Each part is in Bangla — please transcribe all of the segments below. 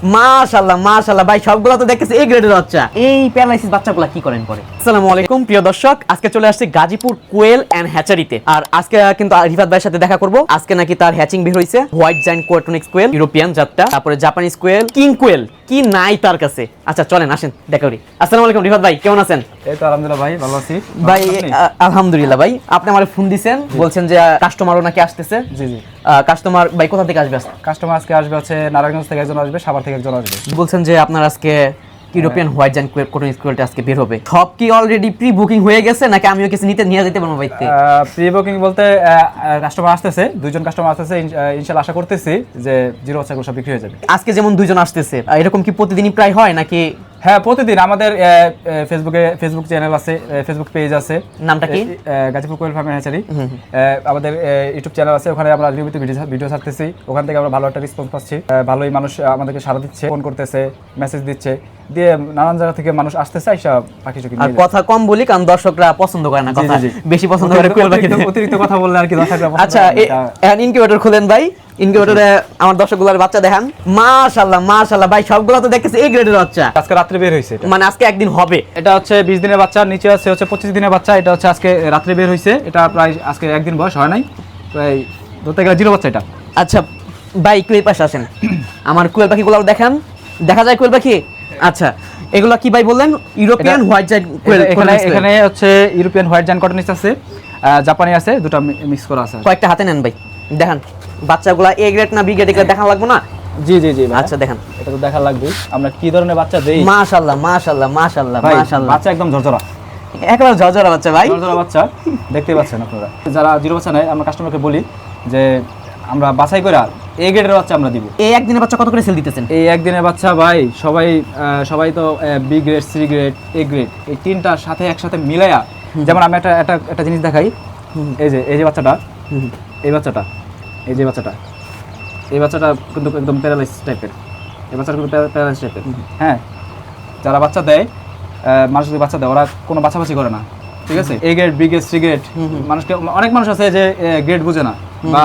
মাশাআল্লাহ মাশাআল্লাহ ভাই, সবগুলো তো দেখতেছি এই গ্রেডের বাচ্চা। এই প্যারালাইসিস বাচ্চাগুলো কি করেন পরে? আসসালামু আলাইকুম প্রিয় দর্শক, আজকে চলে আসছি গাজীপুর কোয়েল এন্ড হ্যাচারিতে। আর আজকে কিন্তু রিফাত ভাইয়ের সাথে দেখা করব। আজকে নাকি তার হ্যাচিং বের হইছে, হোয়াইট জায়ান্ট কোয়ার্টনিক্স কোয়েল, ইউরোপিয়ান জাতটা, তারপরে জাপানিজ কোয়েল, কিং কোয়েল, কি নাই তার কাছে। আচ্ছা চলেন আসেন দেখা করি। আসসালামু আলাইকুম রিফাত ভাই, কেমন আছেন? এই তো আলহামদুলিল্লাহ ভাই, ভালো আছি ভাই। আলহামদুলিল্লাহ ভাই, আপনি আমারে ফোন দিবেন, বলছেন যে কাস্টমারও নাকি আসতেছে। জি জি। কাস্টমার ভাই কোথা থেকে আসবে? কাস্টমার আজকে আসবে হচ্ছে নারায়ণগঞ্জ থেকে একজন আসবে, সাভার থেকে একজন আসবে। বলছেন যে আপনার আজকে ইউরোপিয়ান হোয়াইট জায়ান্ট কোয়ার্টনিক্স কোয়েলটা আজকে বের হবে। সব কি অলরেডি প্রি বুকিং হয়ে গেছে নাকি আমিও কিছু নিয়ে যেতে পারবো ভাইতে? প্রি বুকিং বলতে কাস্টমার আসতেছে, দুইজন কাস্টমার আসতেছে, ইনশাআল্লাহ আশা করতেছি যে জিরো বাচ্চাগুলো সব বিক্রি হয়ে যাবে। আজকে যেমন দুইজন আসতেছে, এরকম কি প্রতিদিনই প্রায় হয় নাকি? হ্যাঁ, প্রতিদিন আমাদের ফেসবুক চ্যানেল আছে, ফেসবুক পেজ আছে। নামটা কি? গাজীপুর কোয়েল ফার্ম হ্যাচারি। আমাদের ইউটিউব চ্যানেল আছে, ওখানে আমরা নিয়মিত ভিডিও ছাড়তেছি। ওখান থেকে আমরা ভালো একটা রেসপন্স পাচ্ছি, ভালোই মানুষ আমাদেরকে সাড়া দিচ্ছে, ফোন করতেছে, মেসেজ দিচ্ছে, দিয়ে নানান জায়গা থেকে মানুষ আসতেছে, আইসা পাখি চোখে আর কথা কম বলি কারণ দর্শকরা পছন্দ করে না, কথা বেশি পছন্দ করে কোয়েল পাখি। অতিরিক্ত কথা বললে আর কি দর্শকরা। আচ্ছা এখন ইনকিউবেটর খুলেন ভাই, ইনকিউবেটরে আমার দর্শকগুলোর বাচ্চা দেখান। মাশাআল্লাহ মাশাআল্লাহ ভাই, সবগুলো তো দেখতেছি এই গ্রেডের বাচ্চা। আজকে রাত্রে বের হইছে, মানে আজকে একদিন হবে। এটা হচ্ছে 20 দিনের বাচ্চা, নিচে আছে হচ্ছে 25 দিনের বাচ্চা। এটা হচ্ছে আজকে রাত্রে বের হইছে, এটা প্রায় আজকে একদিন বয়স হয় নাই, প্রায় ধরতে গেলে জিরো বাচ্চা এটা। আচ্ছা ভাই একটু এই পাশে আসেন, আমার কোয়েল পাখিগুলো দেখান। দেখা যায় কোয়েল পাখি? আচ্ছা এগুলো কি ভাই বললেন? ইউরোপিয়ান হোয়াইট জায়ান্ট কোয়েল। এখানে হচ্ছে ইউরোপিয়ান হোয়াইট জায়ান্ট কোয়ার্টনিক্স আছে, জাপানি আছে, দুটো মিক্স করা আছে। কয়েকটা হাতে নেন ভাই, দেখান বাচ্চাগুলা এ গ্রেড না বি গ্রেড এগুলো দেখান লাগবে না? জি জি জি। আচ্ছা দেখান, এটা তো দেখা লাগবে আমরা কি ধরনের বাচ্চা দেই। মাশাআল্লাহ মাশাআল্লাহ মাশাআল্লাহ ভাই, মাশাআল্লাহ, বাচ্চা একদম ঝরঝরা, একেবারে ঝরঝরা বাচ্চা ভাই। ঝরঝরা বাচ্চা দেখতে পাচ্ছেন আপনারা। যারা জিরো বাচ্চা নেয়, আমরা কাস্টমারকে বলি যে আমরা বাছাই করে এ গ্রেডের বাচ্চা আমরা দিব। এই একদিনের বাচ্চা কত করে সেল দিতেছেন? এই একদিনের বাচ্চা ভাই সবাই তো B grade, C grade, A grade, এই তিনটার সাথে একসাথে মিলাইয়া, যেমন আমি একটা জিনিস দেখাই। এই যে বাচ্চাটা, এই বাচ্চাটা, এই বাচ্চাটা কিন্তু একদম প্যারালাইসিস টাইপের। এই বাচ্চাটা কিন্তু প্যারালাইসিস টাইপের। হ্যাঁ, যারা বাচ্চা দেয়, মানুষ যদি বাচ্চা দেয়, ওরা কোনো বাছাবাছি করে না, ঠিক আছে? A grade, B grade, C grade, মানুষকে অনেক মানুষ আছে যে গ্রেড বুঝে না, বা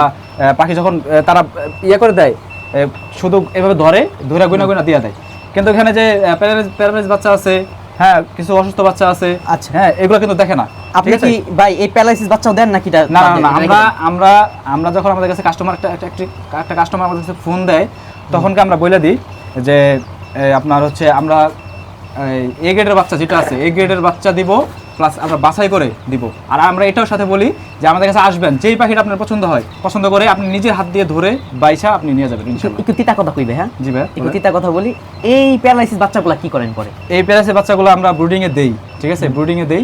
পাখি যখন তারা ইয়ে করে দেয়, শুধু এভাবে ধরে গুনা দিয়ে দেয়। কিন্তু এখানে যে প্যারালাইসিস বাচ্চা আছে, হ্যাঁ, কিছু অসুস্থ বাচ্চা আছে, আচ্ছা হ্যাঁ, এগুলো কিন্তু দেখে না। আপনি কি ভাই এই প্যারালাইসিস বাচ্চাও দেন নাকি? না, আমরা যখন আমাদের কাছে কাস্টমার একটা কাস্টমার আমাদের কাছে ফোন দেয়, তখন আমরা বলে দিই যে আপনার হচ্ছে আমরা এ গ্রেডের বাচ্চা যেটা আছে, এ গ্রেডের বাচ্চা দিব, প্লাস আমরা বাছাই করে দিব। আর আমরা এটাও সাথে বলি যে আমাদের কাছে আসবেন, যেই পাখিটা আপনার পছন্দ করে আপনি নিজের হাত দিয়ে ধরে বাইসা আপনি নিয়ে যাবেন ইনশাআল্লাহ। একটু তিতা কথা কইবে? হ্যাঁ জি ভাই, একটু তিতা কথা বলি। এই প্যারালাইসিস বাচ্চাগুলো কি করেন পরে? এই প্যারালাইসিস বাচ্চাগুলো আমরা ব্রুডিং এ দেই, ঠিক আছে? ব্রুডিং এ দেই,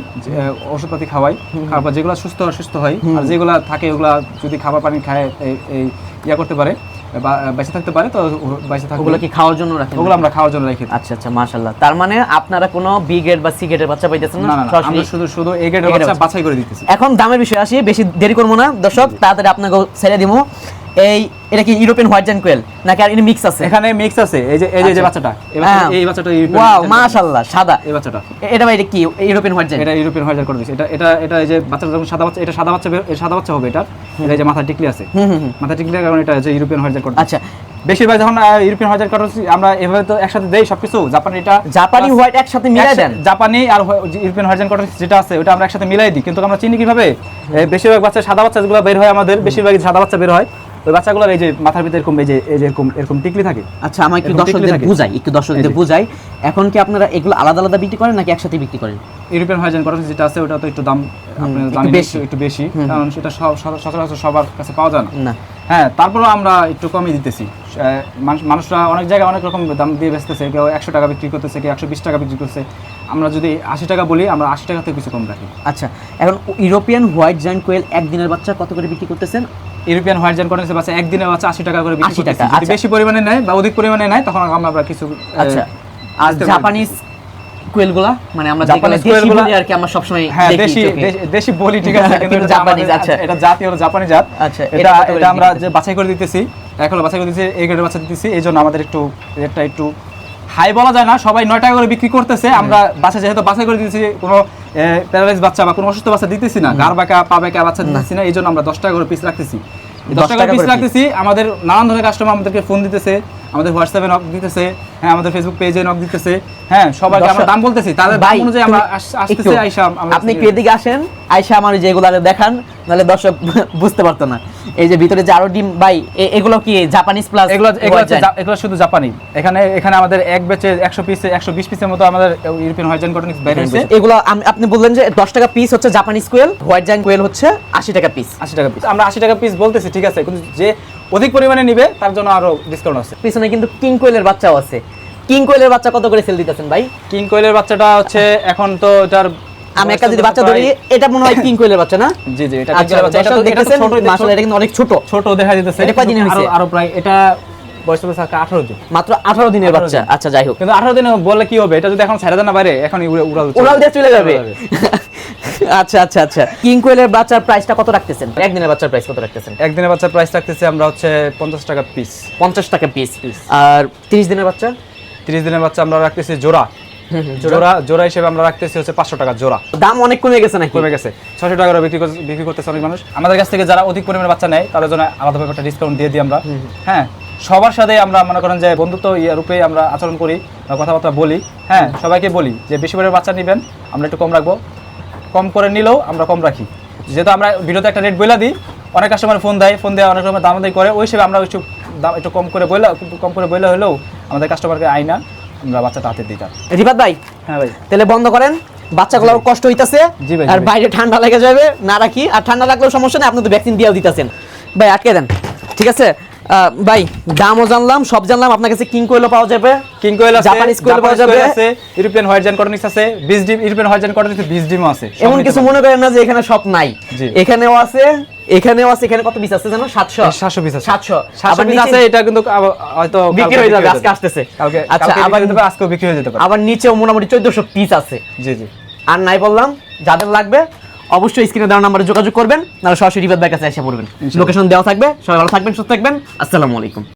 ওষুধপাতি খাওয়াই, খাবার যেগুলো সুস্থ হয়, আর যেগুলো থাকে ওগুলা যদি খাবার পানি খায় এই ইয়া করতে পারে, বেঁচে থাকতে পারে, তো বেঁচে থাকবে। ওগুলো কি খাওয়ার জন্য রাখেন? ওগুলো আমরা খাওয়ার জন্য রেখে। আচ্ছা আচ্ছা মাশাআল্লাহ। তার মানে আপনারা কোনো বি গ্রেড বা সি গ্রেডের বাচ্চা পাইতেছেন না? আমরা শুধু এ গ্রেডের বাচ্চা বাছাই করে দিতেছি। এখন দামের বিষয় আসি, বেশি দেরি করবো না দর্শক, তাড়াতাড়ি আপনাকে ছেড়ে দিব। এটা কি ইউরোপিয়ান হোয়াইট জায়ান্ট কোয়েল নাকি আর মিক্স আছে? এখানে মিক্স আছে। এই যে বাচ্চাটা, এই বাচ্চাটা ওয়াও মাশাআল্লাহ, সাদা এই বাচ্চাটা। এটা ভাই এটা কি ইউরোপিয়ান হোয়াইট জায়ান্ট? এটা ইউরোপিয়ান হোয়াইট জায়ান্ট করে দিয়েছে। এটা এই যে বাচ্চাটা যখন সাদা বাচ্চা, এটা সাদা বাচ্চা হবে। এটা এই যে মাথা টিকলি আছে, মাথা টিকলির কারণে এটা যে ইউরোপিয়ান হোয়াইট জায়ান্ট করে। আচ্ছা, বেশিরভাগ যখন ইউরোপিয়ান হোয়াইট জায়ান্ট করছি আমরা এভাবে তো একসাথে দেই সবকিছু। জাপানি হোয়াইট একসাথে মিলাই দেন? জাপানি আর ইউরোপিয়ান হোয়াইট জায়ান্ট যেটা আছে ওটা আমরা একসাথে মিলাই দিই। কিন্তু আমরা চিনি কিভাবে? বেশিরভাগ বাচ্চা সাদা বাচ্চা যেগুলো বের হয়, আমাদের বেশিরভাগ সাদা বাচ্চা বের হয়, ওই বাচ্চাগুলোর এই যে মাথার ভিতরে এরকম টিকলি থাকে। আচ্ছা আমাকে একটু দর্শকদের বুঝাই, এখন কি আপনারা এগুলো আলাদা আলাদা বিক্রি করেন নাকি একসাথে বিক্রি করেন? ইউরোপিয়ান হোয়াইট জায়ান্ট যেটা আছে ওটা তো একটু দাম একটু বেশি, কারণ সেটা সচরাচর সবার কাছে পাওয়া যায় না। হ্যাঁ, তারপরেও আমরা একটু কমই দিতেছি। মানুষরা অনেক জায়গায় অনেক রকম দাম দিয়ে বেচতেছে, কেউ 100 টাকা বিক্রি করতেছে, কেউ 120 টাকা বিক্রি করছে। আমরা যদি 80 টাকা বলি, আমরা 80 টাকা থেকে কিছু কম রাখি। আচ্ছা, এখন ইউরোপিয়ান হোয়াইট জায়ান্ট কোয়েল একদিনের বাচ্চা কত করে বিক্রি করতেছেন? ইউরোপিয়ান হোয়াইট জায়ান্ট কোয়েলের বাচ্চা একদিনের বাচ্চা 80 টাকা করে বিক্রি করতেছি। যদি আচ্ছা, বেশি পরিমাণে নেয় বা অধিক পরিমাণে নেয় তখন আমরা কিছু। আচ্ছা, আর জাপানিজ কোয়েলগুলা মানে আমরা জাপানিজ কোয়েলগুলা আর কি আমরা সব সময় দেশি বলি, ঠিক আছে? কিন্তু জাপানিজ। আচ্ছা, এটা জাতি হলো জাপানি জাত। আচ্ছা, এটা আমরা যে বাছাই করে দিতেছি, এখন বাছাই করে দিতেছি, এই গ্রেডের বাচ্চা দিতেছি। এইজন্য আমাদের একটু রেটটা একটু হাই বলা যায় না, সবাই 9 টাকা করে বিক্রি করতেছে। আমরা বাচ্চা যেহেতু বাছাই করে দিতেছি, কোনো প্যারালাইজ বাচ্চা বা কোনো অসুস্থ বাচ্চা দিতেছি না, গার বাঁকা পা বাঁকা বাচ্চা দিতেছি না, এইজন্য আমরা 10 টাকা করে পিস রাখতেছি। 10 টাকা পিস রাখতেছি। আমাদের নানান ধরনের কাস্টমার আমাদেরকে ফোন দিতেছে, আমাদের হোয়াটসঅ্যাপে নক দিতেছে, হ্যাঁ আমাদের ফেসবুক পেজে নক দিতেছে, হ্যাঁ সবাইকে আমরা দাম বলতেছি, তাদের দাম অনুযায়ী আমরা আসতেছে আইসা আপনি একটু এদিকে আসেন, আইসা আমার যেগুলো দেখান, নাহলে দর্শক বুঝতে পারতো না। এই যে ভিতরে যে আরো ডিম ভাই, এগুলো কি জাপানিজ প্লাস? এগুলো শুধু জাপানি। এখানে আমাদের এক ব্যাচে 120 পিসের মতো আমাদের ইউরোপিয়ান হোয়াইট জায়ান্ট কটনিক্স বের হয়েছে। এগুলো আপনি বললেন যে 10 টাকা পিস হচ্ছে জাপানিজ কোয়েল, হোয়াইট জায়ান্ট কোয়েল হচ্ছে 80 টাকা পিস। 80 টাকা পিস, আমরা 80 টাকা পিস বলতেছি, ঠিক আছে, কিন্তু যে অধিক পরিমাণে নিবে তার জন্য আরো ডিসকাউন্ট আছে। পিছনে কিন্তু কিং কোয়েলের বাচ্চাও আছে। কিং কোয়েলের বাচ্চা কত করে সেল দিতেছেন ভাই? কিং কোয়েলের বাচ্চাটা হচ্ছে এখন তো এটার, আমি একটা যদি বাচ্চা ধরি, এটা মনে হয় কিং কোয়েলের বাচ্চা না? জি জি, এটা আচ্ছা, কিং কোয়েলের বাচ্চা। এটা তো দেখতেছেন ছোট, মাশাআল্লাহ, এটা কিন্তু অনেক ছোট ছোট দেখা যাচ্ছে। এটা কয়দিন হইছে? আরো প্রায় এটা বয়স হবে 18 দিন, মাত্র 18 দিনের বাচ্চা। আচ্ছা যাই হোক, কিন্তু 18 দিনে বললে কি হবে, এটা যদি এখন ছেড়ে দেন না বাইরে, এখন উড়াল দিয়ে চলে যাবে। আচ্ছা আচ্ছা আচ্ছা, কিং কোয়েলের বাচ্চার প্রাইসটা কত রাখতেছেন? একদিনের বাচ্চার প্রাইস কত রাখতেছেন? একদিনের বাচ্চার প্রাইস রাখতেছি আমরা হচ্ছে 50 টাকা পিস। 50 টাকা পিস। আর 30 দিনের বাচ্চা? 30 দিনের বাচ্চা আমরা রাখতেছি জোড়া জোড়া হিসেবে আমরা রাখতেছি হচ্ছে 500 টাকা জোড়া। দাম অনেক কমে গেছে নাকি? কমে গেছে, 600 টাকা করে বিক্রি করতেছে অনেক মানুষ। আমাদের কাছ থেকে যারা অধিক পরিমাণে বাচ্চা নেয় তাদের জন্য আলাদাভাবে একটা ডিসকাউন্ট দিয়ে দিই আমরা। হ্যাঁ, সবার সাথে আমরা মনে করেন যে বন্ধুত্ব রূপে আমরা আচরণ করি, কথাবার্তা বলি। হ্যাঁ, সবাইকে বলি যে বেশি পরিমাণে বাচ্চা নেবেন আমরা একটু কম রাখবো, কম করে নিলেও আমরা কম রাখি। যেহেতু আমরা ভিডিওতে একটা রেট বলে দিই, অনেক কাস্টমার ফোন দেয় অনেক সময় দাম দায়ী করে, ওই হিসেবে আমরা একটু কম করে বলে হলেও আমাদের কাস্টমারকে আইনা আমরা বাচ্চাটা হাতে দিই। রিফাত ভাই, হ্যাঁ ভাই, তাহলে বন্ধ করেন, বাচ্চাগুলো কষ্ট হইতাছে, জি ভাই, আর বাইরে ঠান্ডা লেগে যাবে না রাখি, আর ঠান্ডা লাগলেও সমস্যা নেই, আপনি তো ভ্যাকসিন দিয়েও দিতেছেন। ভাই আটকে দেন, ঠিক আছে ভাই, দামও জানলাম, সব জানলাম। আপনার কাছে কিং কোয়েলও পাওয়া যাবে, কিং কোয়েল আছে, জাপানিজ কোয়েল পাওয়া যাবে, আছে ইউরোপিয়ান হোয়াইট জায়ান্ট কটনিক্স আছে, বিশ ডিম ইউরোপিয়ান হোয়াইট জায়ান্ট কটনিক্স 20 ডিমও আছে। এমন কিছু মনে করেন না যে এখানে সব নাই, এখানেও আছে, এখানেও আছে। এখানে কত পিস আছে জানো? 700 পিস আছে। 700 পিস আছে। এটা কিন্তু হয়তো বিক্রি হয়ে যাবে, আজকে আসতেছে। আচ্ছা, আবার আজকেও বিক্রি হয়ে যেতে পারে। আবার নিচেও মোটামুটি 1400 পিস আছে। জি জি, আর নাই বললাম, যাদের লাগবে অবশ্যই স্ক্রিনে দেওয়া নাম্বারে যোগাযোগ করবেন, নাহলে সরাসরি রিফাত ভাইয়ের কাছে এসে পড়বেন। লোকেশন দেওয়া থাকবে। সবাই ভালো থাকবেন, সুস্থ থাকবেন। আসসালামু আলাইকুম।